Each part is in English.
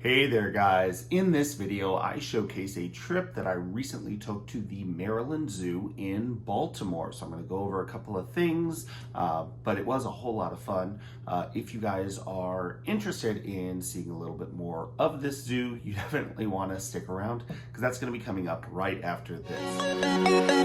Hey there guys, in this video I showcase a trip that I recently took to the Maryland Zoo in Baltimore. So I'm going to go over a couple of things, but it was a whole lot of fun. If you guys are interested in seeing a little bit more of this zoo, you definitely want to stick around because that's going to be coming up right after this.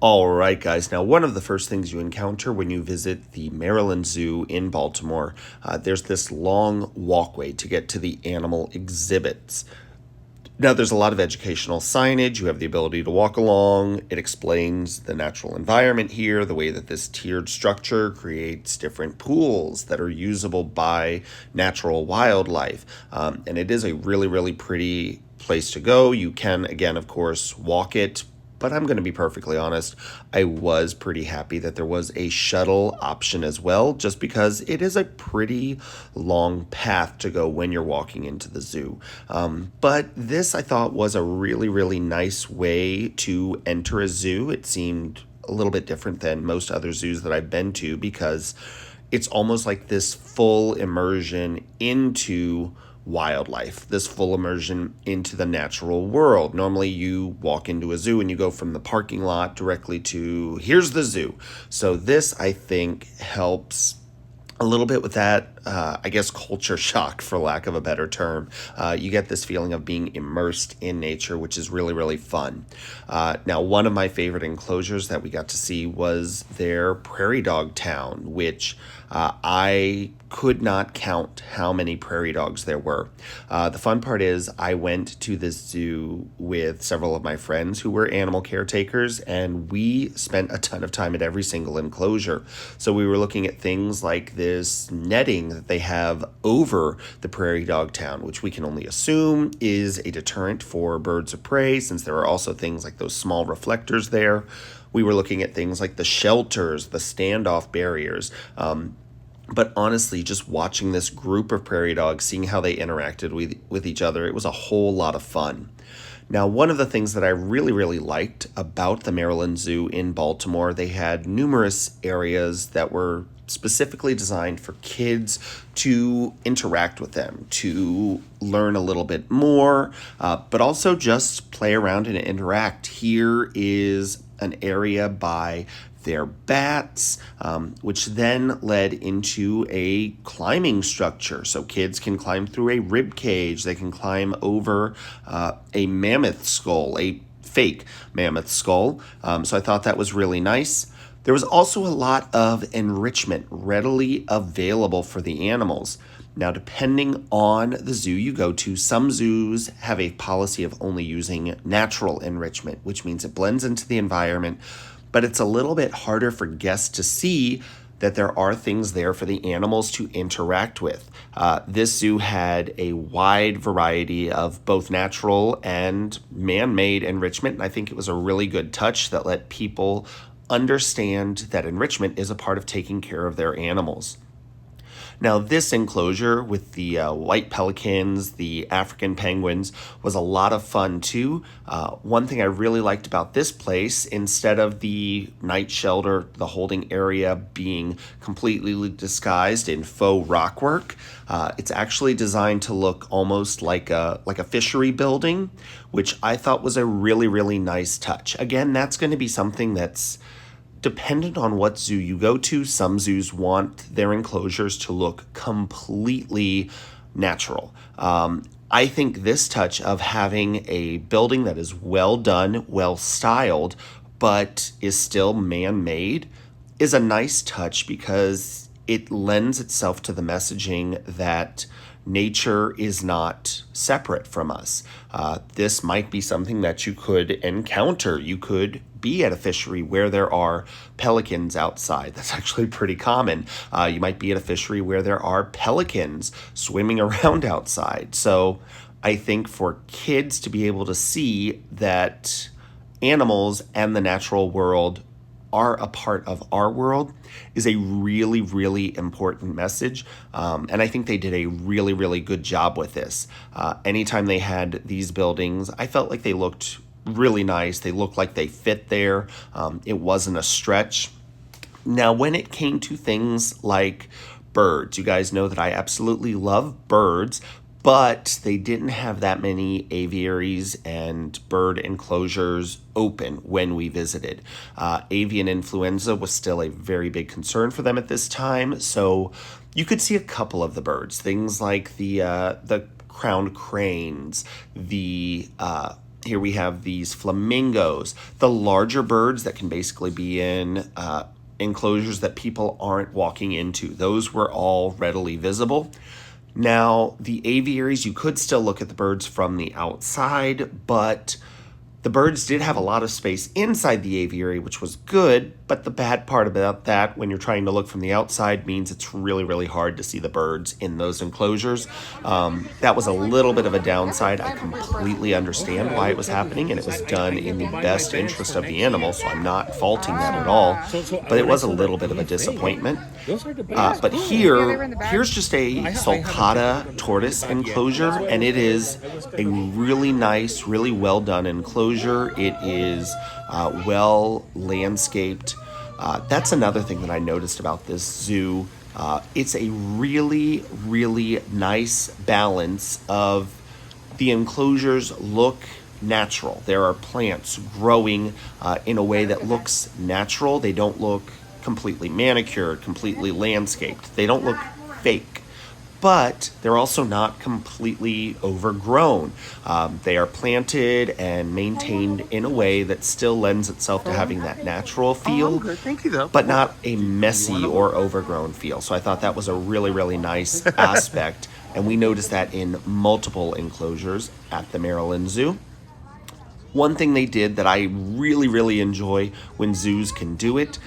All right, guys. Now, one of the first things you encounter when you visit the Maryland Zoo in Baltimore, there's this long walkway to get to the animal exhibits. Now, there's a lot of educational signage. You have the ability to walk along. It explains the natural environment here, the way that this tiered structure creates different pools that are usable by natural wildlife. And it is a really, really pretty place to go. You can, again, of course, walk it. But I'm going to be perfectly honest, I was pretty happy that there was a shuttle option as well, just because it is a pretty long path to go when you're walking into the zoo. But this, I thought, was a really, really nice way to enter a zoo. It seemed a little bit different than most other zoos that I've been to because it's almost like this full immersion into wildlife, this full immersion into the natural world. Normally you walk into a zoo and you go from the parking lot directly to here's the zoo. So this, I think, helps a little bit with that, I guess, culture shock, for lack of a better term. You get this feeling of being immersed in nature, which is really, really fun. Now, one of my favorite enclosures that we got to see was their Prairie Dog Town, which I could not count how many prairie dogs there were. The fun part is I went to this zoo with several of my friends who were animal caretakers, and we spent a ton of time at every single enclosure. So we were looking at things like this netting that they have over the Prairie Dog Town, which we can only assume is a deterrent for birds of prey, since there are also things like those small reflectors there. We were looking at things like the shelters, the standoff barriers. But honestly, just watching this group of prairie dogs, seeing how they interacted with each other, it was a whole lot of fun. Now, one of the things that I really, really liked about the Maryland Zoo in Baltimore, they had numerous areas that were specifically designed for kids to interact with them, to learn a little bit more, but also just play around and interact. Here is an area by their bats, which then led into a climbing structure. So kids can climb through a rib cage. They can climb over a mammoth skull, a fake mammoth skull. So I thought that was really nice. There was also a lot of enrichment readily available for the animals. Now, depending on the zoo you go to, some zoos have a policy of only using natural enrichment, which means it blends into the environment, but it's a little bit harder for guests to see that there are things there for the animals to interact with. This zoo had a wide variety of both natural and man-made enrichment, and I think it was a really good touch that let people understand that enrichment is a part of taking care of their animals. Now, this enclosure with the white pelicans, the African penguins, was a lot of fun too. One thing I really liked about this place, instead of the night shelter, the holding area being completely disguised in faux rockwork, it's actually designed to look almost like a fishery building, which I thought was a really, really nice touch. Again, that's going to be something that's dependent on what zoo you go to. Some zoos want their enclosures to look completely natural. I think this touch of having a building that is well done, well styled, but is still man-made is a nice touch because it lends itself to the messaging that nature is not separate from us. This might be something that you could encounter. You could be at a fishery where there are pelicans outside. That's actually pretty common. You might be at a fishery where there are pelicans swimming around outside. So I think for kids to be able to see that animals and the natural world are a part of our world is a really, really important message. And I think they did a really, really good job with this. Anytime they had these buildings, I felt like they looked really nice. They looked like they fit there. It wasn't a stretch. Now, when it came to things like birds, you guys know that I absolutely love birds, but they didn't have that many aviaries and bird enclosures open when we visited. Avian influenza was still a very big concern for them at this time, so you could see a couple of the birds, things like the crowned cranes, here we have these flamingos, the larger birds that can basically be in enclosures that people aren't walking into. Those were all readily visible. Now, the aviaries, you could still look at the birds from the outside, but the birds did have a lot of space inside the aviary, which was good, but the bad part about that, when you're trying to look from the outside, means it's really, really hard to see the birds in those enclosures. That was a little bit of a downside. I completely understand why it was happening, and it was done in the best interest of the animal, so I'm not faulting that at all, but it was a little bit of a disappointment. But here's just a Solcata tortoise enclosure, and it is a really nice, really well done enclosure. It is well landscaped. That's another thing that I noticed about this zoo. It's a really, really nice balance of the enclosures look natural. There are plants growing in a way that looks natural. They don't look completely manicured, completely landscaped. They don't look fake, but they're also not completely overgrown. They are planted and maintained in a way that still lends itself to having that natural feel, but not a messy or overgrown feel. So I thought that was a really, really nice aspect, and we noticed that in multiple enclosures at the Maryland Zoo. One thing they did that I really, really enjoy when zoos can do it,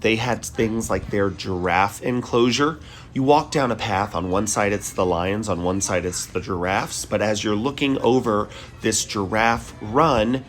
they had things like their giraffe enclosure. You walk down a path, on one side it's the lions, on one side it's the giraffes, but as you're looking over this giraffe run,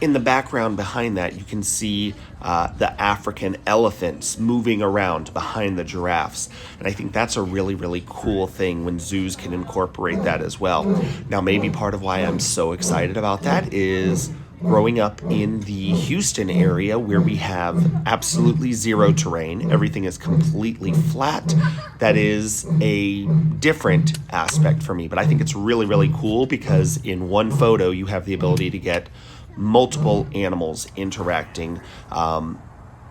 in the background behind that, you can see the African elephants moving around behind the giraffes. And I think that's a really, really cool thing when zoos can incorporate that as well. Now, maybe part of why I'm so excited about that is growing up in the Houston area where we have absolutely zero terrain. Everything is completely flat. That is a different aspect for me. But I think it's really, really cool because in one photo, you have the ability to get multiple animals interacting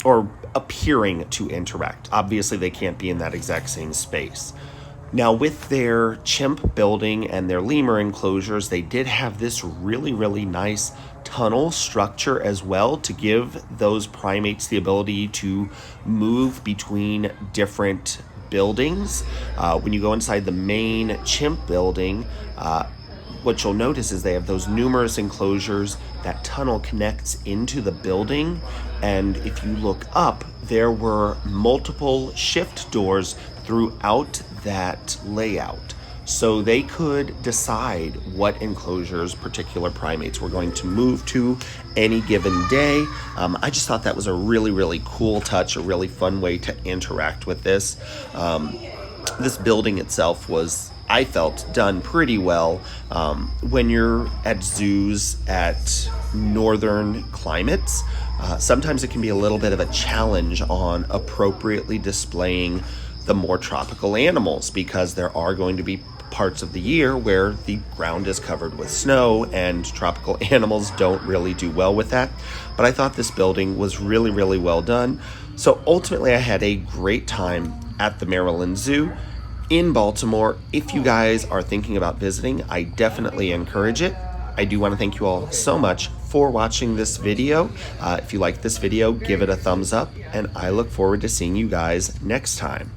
or appearing to interact. Obviously, they can't be in that exact same space. Now, with their chimp building and their lemur enclosures, they did have this really, really nice tunnel structure as well to give those primates the ability to move between different buildings. When you go inside the main chimp building, what you'll notice is they have those numerous enclosures. That tunnel connects into the building, and if you look up, there were multiple shift doors throughout that layout. So they could decide what enclosures particular primates were going to move to any given day. I just thought that was a really, really cool touch, a really fun way to interact with this. This building itself was, I felt, done pretty well. When you're at zoos at northern climates, sometimes it can be a little bit of a challenge on appropriately displaying the more tropical animals because there are going to be parts of the year where the ground is covered with snow and tropical animals don't really do well with that. But I thought this building was really, really well done. So ultimately, I had a great time at the Maryland Zoo in Baltimore. If you guys are thinking about visiting, I definitely encourage it. I do want to thank you all so much for watching this video. If you like this video, give it a thumbs up, and I look forward to seeing you guys next time.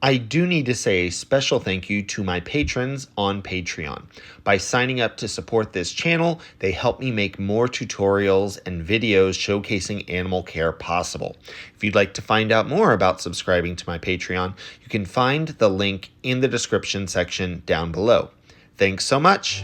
I do need to say a special thank you to my patrons on Patreon. By signing up to support this channel, they help me make more tutorials and videos showcasing animal care possible. If you'd like to find out more about subscribing to my Patreon, you can find the link in the description section down below. Thanks so much.